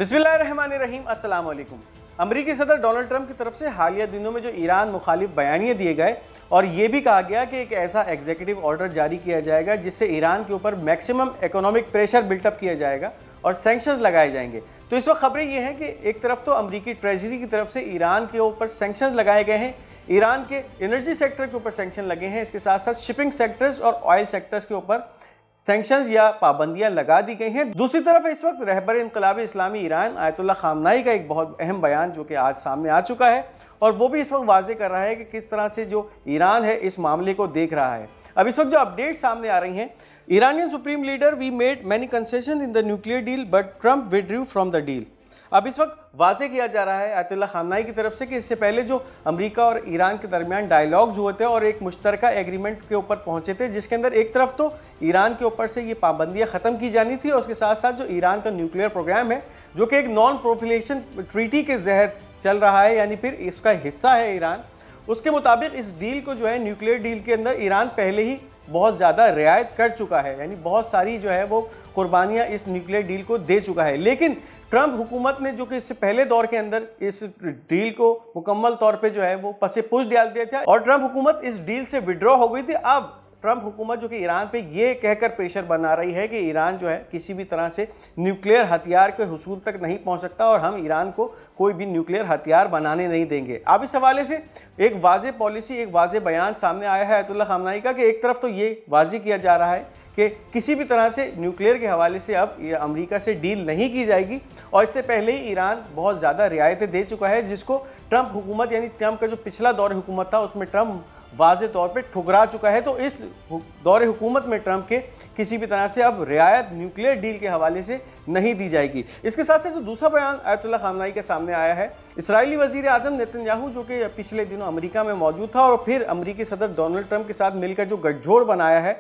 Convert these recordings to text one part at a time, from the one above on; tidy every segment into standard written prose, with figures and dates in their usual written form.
बिस्मिल्लाहिर्रहमानिर्रहीम, अस्सलाम वालेकुम। अमरीकी सदर डोनाल्ड ट्रंप की तरफ से हालिया दिनों में जो ईरान मुखालिफ बयानिए दिए गए और ये भी कहा गया कि एक ऐसा एग्जीक्यूटिव ऑर्डर जारी किया जाएगा जिससे ईरान के ऊपर मैक्सिमम इकोनॉमिक प्रेशर बिल्टअप किया जाएगा और सैंक्शंस लगाए जाएंगे। तो इस वक्त खबरें ये हैं कि एक तरफ तो अमरीकी ट्रेजरी की तरफ से ईरान के ऊपर सैंक्शंस लगाए गए हैं, ईरान के एनर्जी सेक्टर के ऊपर सैंक्शन लगे हैं, इसके साथ साथ शिपिंग सेक्टर्स और ऑयल सेक्टर्स के ऊपर सैंक्शंस या पाबंदियां लगा दी गई हैं। दूसरी तरफ इस वक्त रहबर इनकलाब इस्लामी ईरान आयतुल्लाह खामनाई का एक बहुत अहम बयान जो कि आज सामने आ चुका है और वो भी इस वक्त वाज़ेह कर रहा है कि किस तरह से जो ईरान है इस मामले को देख रहा है। अब इस वक्त जो अपडेट सामने आ रही हैं, Iranian supreme leader we made many concession in the nuclear deal but Trump withdrew from the deal. अब इस वक्त वाज़ेह किया जा रहा है आयतुल्लाह खामनाई की तरफ से कि इससे पहले जो अमेरिका और ईरान के दरमियान डायलॉग्स हुए थे और एक मुश्तरका एग्रीमेंट के ऊपर पहुंचे थे जिसके अंदर एक तरफ तो ईरान के ऊपर से ये पाबंदियां ख़त्म की जानी थी और उसके साथ साथ जो ईरान का न्यूक्लियर प्रोग्राम है जो कि एक नॉन प्रोलिफरेशन ट्रीटी के जहर चल रहा है, यानी फिर इसका हिस्सा है ईरान, उसके मुताबिक इस डील को जो है न्यूक्लियर डील के अंदर ईरान पहले ही बहुत ज़्यादा रियायत कर चुका है, यानी बहुत सारी जो है वो कुर्बानियाँ इस न्यूक्लियर डील को दे चुका है। लेकिन ट्रंप हुकूमत ने जो कि इससे पहले दौर के अंदर इस डील को मुकम्मल तौर पे जो है वो पसे पुश डाल दिया था और ट्रंप हुकूमत इस डील से विड्रॉ हो गई थी। अब ट्रंप हुकूमत जो कि ईरान पे ये कहकर प्रेशर बना रही है कि ईरान जो है किसी भी तरह से न्यूक्लियर हथियार के हुसूल तक नहीं पहुंच सकता और हम ईरान को कोई भी न्यूक्लियर हथियार बनाने नहीं देंगे। अब इस हवाले से एक वाज़ेह पॉलिसी, एक वाज़ेह बयान सामने आया है आयतुल्लाह खामनाई का कि एक तरफ तो ये वाज़ेह किया जा रहा है कि किसी भी तरह से न्यूक्लियर के हवाले से अब अमेरिका से डील नहीं की जाएगी और इससे पहले ही ईरान बहुत ज़्यादा रियायतें दे चुका है जिसको ट्रंप हुकूमत, यानी ट्रंप का जो पिछला दौर हुकूमत था उसमें ट्रंप वाज़ेह तौर पे ठुकरा चुका है। तो इस दौर हुकूमत में ट्रंप के किसी भी तरह से अब रियायत न्यूक्लियर डील के हवाले से नहीं दी जाएगी। इसके साथ साथ जो दूसरा बयान आयतुल्लाह खामनाई के सामने आया है, इस्राएली वज़ीर आज़म नेतन्याहू जो कि पिछले दिनों अमेरिका में मौजूद था और फिर अमेरिकी सदर डोनाल्ड ट्रंप के साथ मिलकर जो गठजोड़ बनाया है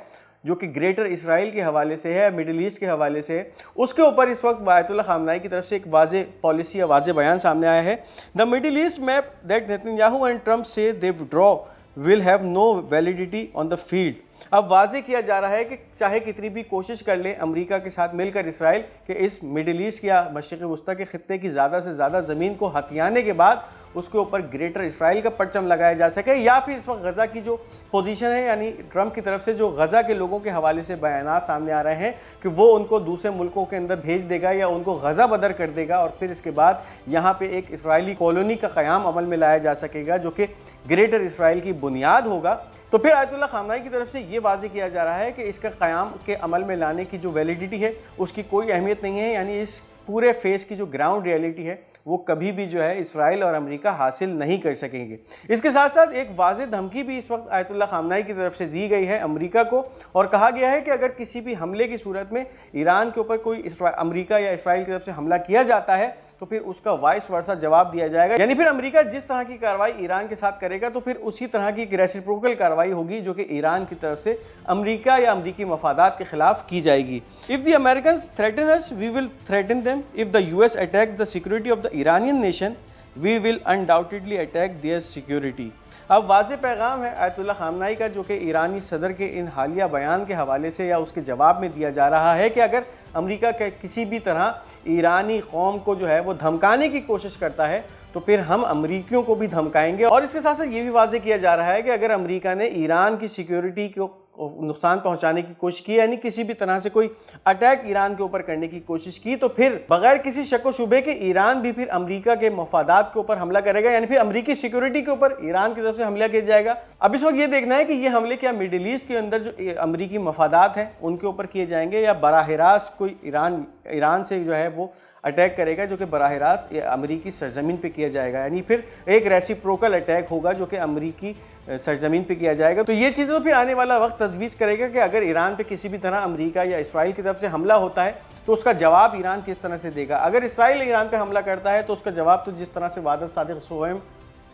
जो कि ग्रेटर इसराइल के हवाले से है, मिडिल ईस्ट के हवाले से है, उसके ऊपर इस वक्त आयतुल्लाह खामनाई की तरफ से एक वाज़ेह पॉलिसी या वाज़ेह बयान सामने आया है। The Middle east map that Netanyahu and Trump से दे withdraw will have no validity on the field। अब वाज़ेह किया जा रहा है कि चाहे कितनी भी कोशिश कर लें अमेरिका के साथ मिलकर इसराइल कि इस मिडिल ईस्ट या मशरिक़ वस्ता के ख़ित्ते की ज़्यादा से ज़्यादा ज़मीन को हथियाने के बाद उसके ऊपर ग्रेटर इसराइल का परचम लगाया जा सके, या फिर इस वक्त गज़ा की जो पोजीशन है, यानी ट्रंप की तरफ से जो गज़ा के लोगों के हवाले से बयानात सामने आ रहे हैं कि वो उनको दूसरे मुल्कों के अंदर भेज देगा या उनको गज़ा बदर कर देगा और फिर इसके बाद यहाँ पे एक इसराइली कॉलोनी का क़याम अमल में लाया जा सकेगा जो कि ग्रेटर इसराइल की बुनियाद होगा। तो फिर आयतुल्लाह खामनाई की तरफ से ये वाज़ेह किया जा रहा है कि इसका क़याम के अमल में लाने की जो वैलिडिटी है उसकी कोई अहमियत नहीं है, यानी इस पूरे फेस की जो ग्राउंड रियलिटी है वो कभी भी जो है इसराइल और अमेरिका हासिल नहीं कर सकेंगे। इसके साथ साथ एक वाज़ेह धमकी भी इस वक्त आयतुल्लाह खामनाई की तरफ से दी गई है अमेरिका को और कहा गया है कि अगर किसी भी हमले की सूरत में ईरान के ऊपर कोई अमेरिका या इसराइल की तरफ से हमला किया जाता है तो फिर उसका वाइस वर्सा जवाब दिया जाएगा, यानी फिर अमेरिका जिस तरह की कार्रवाई ईरान के साथ करेगा तो फिर उसी तरह की एक रेसिप्रोकल कार्रवाई होगी जो कि ईरान की तरफ से अमेरिका या अमेरिकी मफादात के खिलाफ की जाएगी। If the Americans threaten us we will threaten them, if the US attacks the security of the Iranian nation we will undoubtedly attack their security. अब वाज़ेह पैगाम है आयतुल्लाह खामनाई का जो कि ईरानी सदर के इन हालिया बयान के हवाले से या उसके जवाब में दिया जा रहा है कि अगर अमेरिका के किसी भी तरह ईरानी कौम को जो है वो धमकाने की कोशिश करता है तो फिर हम अमेरिकियों को भी धमकाएंगे। और इसके साथ साथ ये भी वाज़ेह किया जा रहा है कि अगर अमेरिका ने ईरान की सिक्योरिटी को नुकसान पहुंचाने की कोशिश की, यानी किसी भी तरह से कोई अटैक ईरान के ऊपर करने की कोशिश की, तो फिर बगैर किसी शक व शुबे के ईरान भी फिर अमेरिका के मफादात के ऊपर हमला करेगा, यानी फिर अमेरिकी सिक्योरिटी के ऊपर ईरान की तरफ से हमला किया जाएगा। अब इस वक्त ये देखना है कि ये हमले क्या मिडिल ईस्ट के अंदर जो अमेरिकी मफादात हैं उनके ऊपर किए जाएंगे या बराह रास्त कोई ईरान से जो है वो अटैक करेगा जो कि बराह रास्त अमेरिकी सरजमीन पे किया जाएगा, यानी फिर एक रेसिप्रोकल अटैक होगा जो कि अमेरिकी सरजमीन पे किया जाएगा। तो ये चीज़ें तो फिर आने वाला वक्त तजवीज़ करेगा कि अगर ईरान पे किसी भी तरह अमेरिका या इसराइल की तरफ से हमला होता है तो उसका जवाब ईरान किस तरह से देगा। अगर इसराइल ईरान पे हमला करता है तो उसका जवाब तो जिस तरह से वादत सादिक सोएम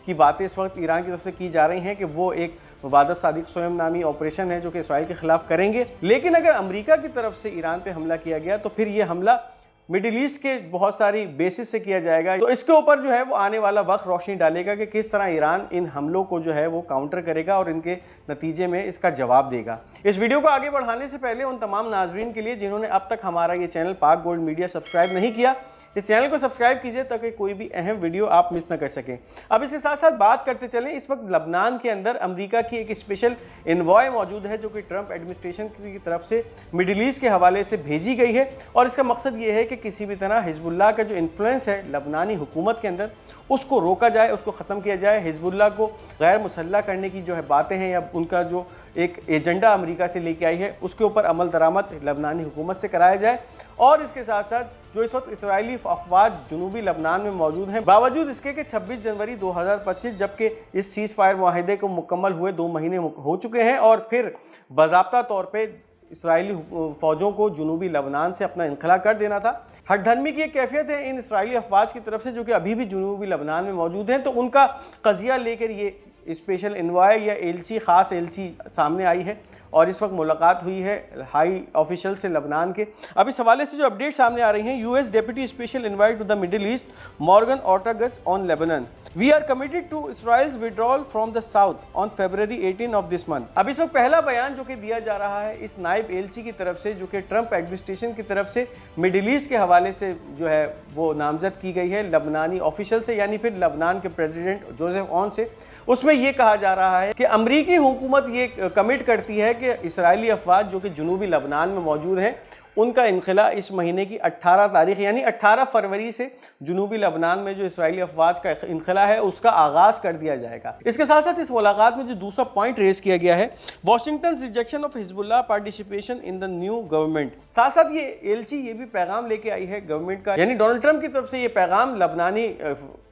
की बातें इस वक्त ईरान की तरफ से की जा रही हैं कि वो एक वादत सादिक सोएम नामी ऑपरेशन है जो कि इसराइल के खिलाफ करेंगे। लेकिन अगर अमेरिका की तरफ से ईरान पे हमला किया गया तो फिर ये हमला मिडिल ईस्ट के बहुत सारी बेसिस से किया जाएगा। तो इसके ऊपर जो है वो आने वाला वक्त रोशनी डालेगा कि किस तरह ईरान इन हमलों को जो है वो काउंटर करेगा और इनके नतीजे में इसका जवाब देगा। इस वीडियो को आगे बढ़ाने से पहले उन तमाम नाजरीन के लिए जिन्होंने अब तक हमारा ये चैनल पाक गोल्ड मीडिया सब्सक्राइब नहीं किया, इस चैनल को सब्सक्राइब कीजिए ताकि कोई भी अहम वीडियो आप मिस ना कर सकें। अब इसके साथ साथ बात करते चलें, इस वक्त लबनान के अंदर अमेरिका की एक स्पेशल इन्वॉय मौजूद है जो कि ट्रंप एडमिनिस्ट्रेशन की तरफ से मिडिल ईस्ट के हवाले से भेजी गई है, और इसका मकसद ये है कि किसी भी तरह हिजबुल्लाह का जो इन्फ्लुएंस है लबनानी हुकूमत के अंदर उसको रोका जाए, उसको ख़त्म किया जाए। हिजबुल्लाह को गैर मुसल्लह करने की जो है बातें हैं या उनका जो एक एजेंडा अमेरिका से लेके आई है उसके ऊपर अमल दरामद लबनानी हुकूमत से कराया जाए। और इसके साथ साथ जो इस वक्त इसराइली अफवाज जनूबी लबनान में मौजूद हैं, बावजूद इसके कि 26 जनवरी 2025 जबकि इस सीज़ फायर मुआहिदे को मुकम्मल हुए 2 महीने हो चुके हैं और फिर बाज़ाब्ता तौर पे इसराइली फ़ौजों को जनूबी लबनान से अपना इनखला कर देना था। हठधर्मी की एक कैफियत है इन इसराइली अफवाज की तरफ से जो कि अभी भी जनूबी लबनान में मौजूद हैं, तो उनका कज़िया लेकर ये स्पेशल इन्वॉय या एलची, ख़ास एलची सामने आई है और इस वक्त मुलाकात हुई है हाई ऑफिशियल से लबनान के। अब इस हवाले से जो अपडेट सामने आ रही हैं, US deputy special envoy to the Middle East Morgan Ortagus on Lebanon, we are committed to Israel's withdrawal from the south on February 18 of this month. अब इस वक्त पहला बयान जो कि दिया जा रहा है इस नायब एलची की तरफ से जो कि ट्रंप एडमिनिस्ट्रेशन की तरफ से मिडिल ईस्ट के हवाले से जो है वो नामजद की गई है लबनानी ऑफिशियल से, यानी फिर लबनान के प्रेसिडेंट जोसेफ ऑन से। उसमें यह कहा जा रहा है कि अमरीकी हुकूमत ये कमिट करती है कि इसराइली अफवाज जो कि जनूबी लबनान में मौजूद हैं उनका इनखला इस महीने की 18 तारीख यानी 18 फरवरी से जनूबी लबनान में जो इसराइली अफवाज का इनखला है उसका आगाज़ कर दिया जाएगा। इसके साथ साथ इस मुलाकात में जो दूसरा पॉइंट रेज किया गया है, Washington rejection of Hezbollah participation in the new government. साथ साथ ये एलची ये भी पैगाम लेके आई है गवर्नमेंट का, यानी डोनाल्ड ट्रंप की तरफ से ये पैगाम लबनानी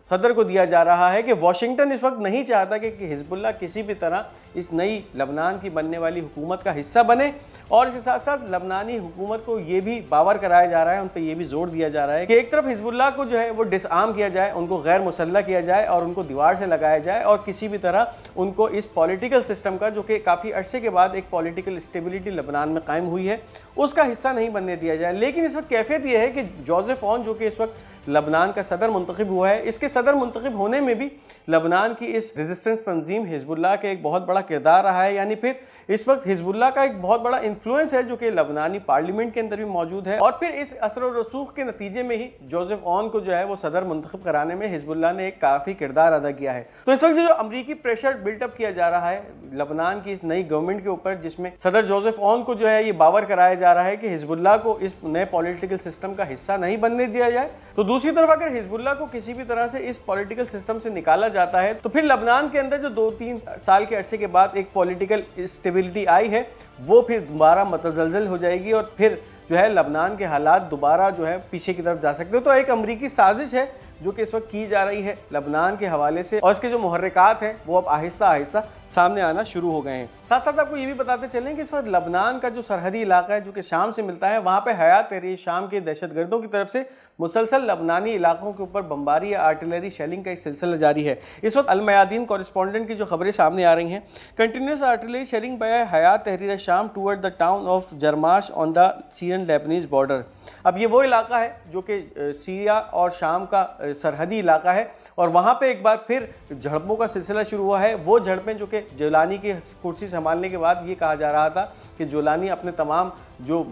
सदर को दिया जा रहा है कि वाशिंगटन इस वक्त नहीं चाहता कि हिजबुल्लाह किसी भी तरह इस नई लबनान की बनने वाली हुकूमत का हिस्सा बने, और इसके साथ साथ लबनानी हुकूमत को ये भी बावर कराया जा रहा है, उन पर यह भी जोर दिया जा रहा है कि एक तरफ हिजबुल्लाह को जो है वो डिसआर्म किया जाए, उनको गैर मुसल्लह किया जाए और उनको दीवार से लगाया जाए, और किसी भी तरह उनको इस पॉलिटिकल सिस्टम का जो कि काफ़ी अरसे के बाद एक पॉलिटिकल स्टेबिलिटी लबनान में कायम हुई है उसका हिस्सा नहीं बनने दिया जाए। लेकिन इस वक्त कैफियत यह है कि जोसेफ ऑन जो कि इस वक्त लबनान का सदर मुंतखब हुआ है, इसके सदर मुंतखब होने में भी लबनान की इस रेजिस्टेंस तंजीम हिजबुल्लाह का एक बहुत बड़ा किरदार रहा है, यानी फिर इस वक्त हिजबुल्लाह का एक बहुत बड़ा इन्फ्लुएंस है जो कि लबनानी पार्लियामेंट के अंदर भी मौजूद है, और फिर इस असर व रसूख के नतीजे में ही जोसेफ ऑन को जो है वो सदर मुंतखब कराने में हिजबुल्लाह ने एक काफ़ी किरदार अदा किया है। तो इस वक्त जो अमरीकी प्रेशर बिल्टअप किया जा रहा है लबनान की इस नई गवर्नमेंट के ऊपर, जिसमें सदर जोसेफ ऑन को जो है ये बावर कराया जा रहा है कि हिजबुल्लाह को इस नए पॉलिटिकल सिस्टम का हिस्सा नहीं बनने दिया जाए, तो दूसरी तरफ अगर हिजबुल्लाह को किसी भी तरह से इस पॉलिटिकल सिस्टम से निकाला जाता है तो फिर लबनान के अंदर जो 2-3 साल के अरसे के बाद एक पॉलिटिकल स्टेबिलिटी आई है वो फिर दोबारा मतज़लज़ल हो जाएगी और फिर जो है लबनान के हालात दोबारा जो है पीछे की तरफ जा सकते हो। तो एक अमरीकी साजिश है जो कि इस वक्त की जा रही है लबनान के हवाले से, और इसके जो मुहर्रिकात हैं वो अब आहिस्ता आहिस्ता सामने आना शुरू हो गए हैं। साथ साथ आपको ये भी बताते चलें कि इस वक्त लबनान का जो सरहदी इलाका है जो कि शाम से मिलता है, वहाँ पे हयात तहरीर शाम के दहशतगर्दों की तरफ से मुसलसल लबनानी इलाकों के ऊपर बमबारी या आर्टिलरी शेलिंग का एक सिलसिला जारी है। इस वक्त अल-मयादीन कॉरेस्पॉन्डेंट की जो खबरें सामने आ रही हैं, continuous artillery shelling by Hayat Tahrir Sham toward the town of Jarmash on the Syrian Lebanese border. अब ये वो इलाका है जो कि सीरिया और शाम का सरहदी इलाका है, और वहाँ पे एक बार फिर झड़पों का सिलसिला शुरू हुआ है। वो झड़पें जो कि जोलानी की कुर्सी संभालने के बाद ये कहा जा रहा था कि जोलानी अपने तमाम जो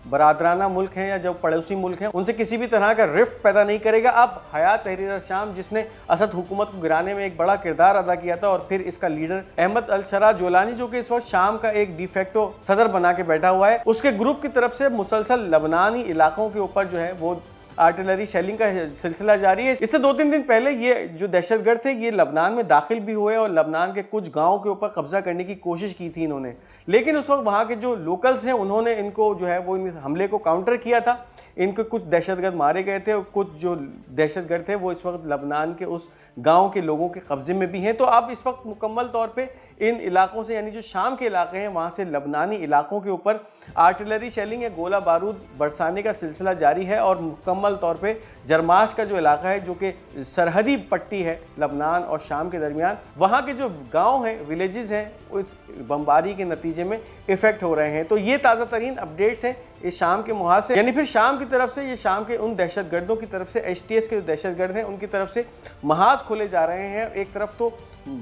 बरादराना मुल्क हैं या जो पड़ोसी मुल्क हैं उनसे किसी भी तरह का रिफ्ट पैदा नहीं करेगा। अब हयात तहरीर शाम जिसने असद हुकूमत को गिराने में एक बड़ा किरदार अदा किया था, और फिर इसका लीडर अहमद अल-शरा जोलानी जो कि इस वक्त शाम का एक डिफेक्टो सदर बना के बैठा हुआ है, उसके ग्रुप की तरफ से मुसलसल लबनानी इलाकों के ऊपर जो है वो आर्टिलरी शेलिंग का सिलसिला जारी है। इससे 2-3 दिन पहले ये जो दहशतगर्द थे ये लबनान में दाखिल भी हुए और लबनान के कुछ गाँव के ऊपर कब्जा करने की कोशिश की थी इन्होंने, लेकिन उस वक्त वहाँ के जो लोकल्स हैं उन्होंने इनको जो है वो हमले को काउंटर किया था। इनके कुछ दहशतगर्द मारे गए थे और कुछ जो दहशतगर्द थे वो इस वक्त लबनान के उस गांव के लोगों के कब्जे में भी हैं। तो अब इस वक्त मुकम्मल तौर पे इन इलाकों से, यानी जो शाम के इलाके हैं वहाँ से लबनानी इलाकों के ऊपर आर्टिलरी शेलिंग या गोला बारूद बरसाने का सिलसिला जारी है, और मुकम्मल तौर पे जरमाश का जो इलाका है जो कि सरहदी पट्टी है लबनान और शाम के दरमियान, वहाँ के जो गाँव हैं, विलेजेस हैं, उस बमबारी के नतीजे में इफ़ेक्ट हो रहे हैं। तो ये ताज़ा तरीन अपडेट्स हैं इस शाम के मुहाज से, यानी फिर शाम की तरफ से, ये शाम के उन दहशत गर्दों की तरफ से, HTS के जो दहशत गर्द हैं उनकी तरफ से महाज खोले जा रहे हैं। एक तरफ तो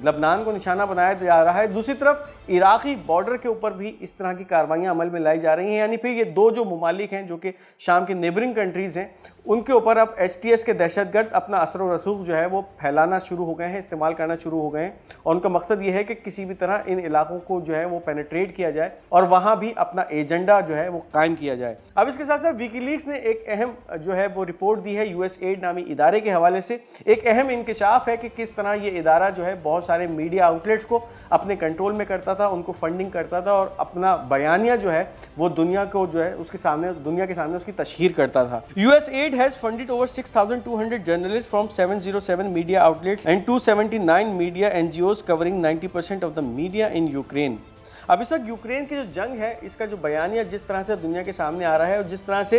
लबनान को निशाना बनाया जा रहा है, दूसरी तरफ इराकी बॉर्डर के ऊपर भी इस तरह की कार्रवाइयाँ अमल में लाई जा रही हैं। यानी फिर ये दो जो ममालिक हैं जो कि शाम के नेबरिंग कंट्रीज़ हैं, उनके ऊपर अब HTS के दहशतगर्द अपना असर व रसूख जो है वो फैलाना शुरू हो गए हैं, इस्तेमाल करना शुरू हो गए हैं। और उनका मकसद ये है कि किसी भी तरह इन इलाकों को जो है वो पेनिट्रेट किया जाए और वहाँ भी अपना एजेंडा जो है वो कायम किया जाए। अब इसके साथ साथ विकीलीक्स ने एक अहम जो है वो रिपोर्ट दी है USAID नामी इदारे के हवाले से। एक अहम इंकशाफ है कि किस तरह ये इदारा जो है बहुत सारे मीडिया आउटलेट्स को अपने कंट्रोल में करता था, उनको फंडिंग करता था और अपना बयानिया जो है वो दुनिया को जो है उसके सामने, दुनिया के सामने उसकी तशहीर करता था। USAID has funded over 6,200 journalists from 707 media outlets and 279 media NGOs covering 90% of the media in Ukraine. अब इस वक्त यूक्रेन की जो जंग है, इसका जो बयानिया जिस तरह से दुनिया के सामने आ रहा है और जिस तरह से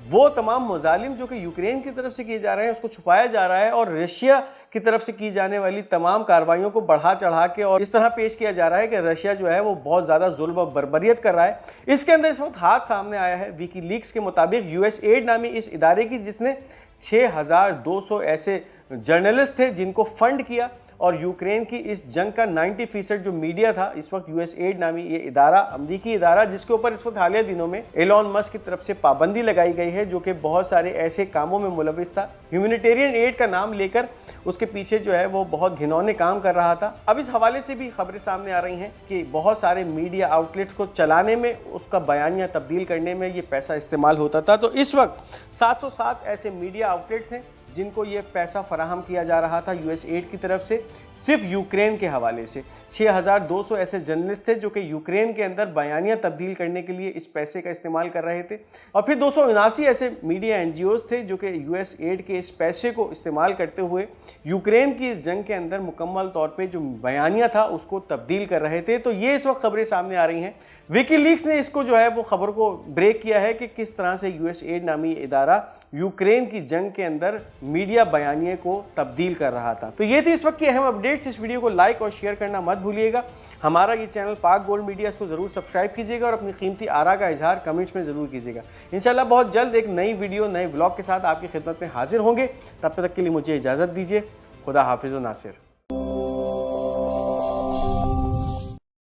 वो तमाम मजालिम जो कि यूक्रेन की तरफ से किए जा रहे हैं उसको छुपाया जा रहा है और रशिया की तरफ से की जाने वाली तमाम कार्रवाइयों को बढ़ा चढ़ा के और इस तरह पेश किया जा रहा है कि रशिया जो है वो बहुत ज़्यादा जुल्म और बर्बरियत कर रहा है। इसके अंदर इस वक्त हाथ सामने आया है विकीलीक्स के मुताबिक USAID नामी इस इदारे की, जिसने 6,200 ऐसे जर्नलिस्ट थे जिनको फंड किया और यूक्रेन की इस जंग का 90% जो मीडिया था, इस वक्त USAID नामी ये इदारा, अमरीकी इदारा, जिसके ऊपर इस वक्त हालिया दिनों में एलॉन मस्क की तरफ से पाबंदी लगाई गई है, जो कि बहुत सारे ऐसे कामों में मुलविस था, ह्यूमैनिटेरियन एड का नाम लेकर उसके पीछे जो है वो बहुत घिनौने काम कर रहा था। अब इस हवाले से भी खबरें सामने आ रही हैं कि बहुत सारे मीडिया आउटलेट्स को चलाने में, उसका बयानिया तब्दील करने में ये पैसा इस्तेमाल होता था। तो इस वक्त 707 ऐसे मीडिया आउटलेट्स हैं जिनको ये पैसा फराहम किया जा रहा था USAID की तरफ से, सिर्फ यूक्रेन के हवाले से। 6,200 ऐसे जर्नलिस्ट थे जो कि यूक्रेन के अंदर बयानिया तब्दील करने के लिए इस पैसे का इस्तेमाल कर रहे थे। और फिर 279 ऐसे मीडिया NGOs थे जो कि USAID के इस पैसे को इस्तेमाल करते हुए यूक्रेन की इस जंग के अंदर मुकम्मल तौर पे जो बयानिया था उसको तब्दील कर रहे थे। तो ये इस वक्त खबरें सामने आ रही हैं। विकीलीक्स ने इसको जो है वो खबर को ब्रेक किया है कि किस तरह से USAID नामी इदारा यूक्रेन की जंग के अंदर मीडिया बयानिए को तब्दील कर रहा था। तो ये थी इस वक्त की अहम अपडेट्स। इस वीडियो को लाइक और शेयर करना मत भूलिएगा। हमारा ये चैनल पाक गोल्ड मीडिया, इसको जरूर सब्सक्राइब कीजिएगा और अपनी कीमती आरा का इजहार कमेंट्स में जरूर कीजिएगा। इंशाल्लाह बहुत जल्द एक नई वीडियो, नए व्लॉग के साथ आपकी खिदमत में हाजिर होंगे। तब तक के लिए मुझे इजाज़त दीजिए। खुदा हाफिज़ व नासिर।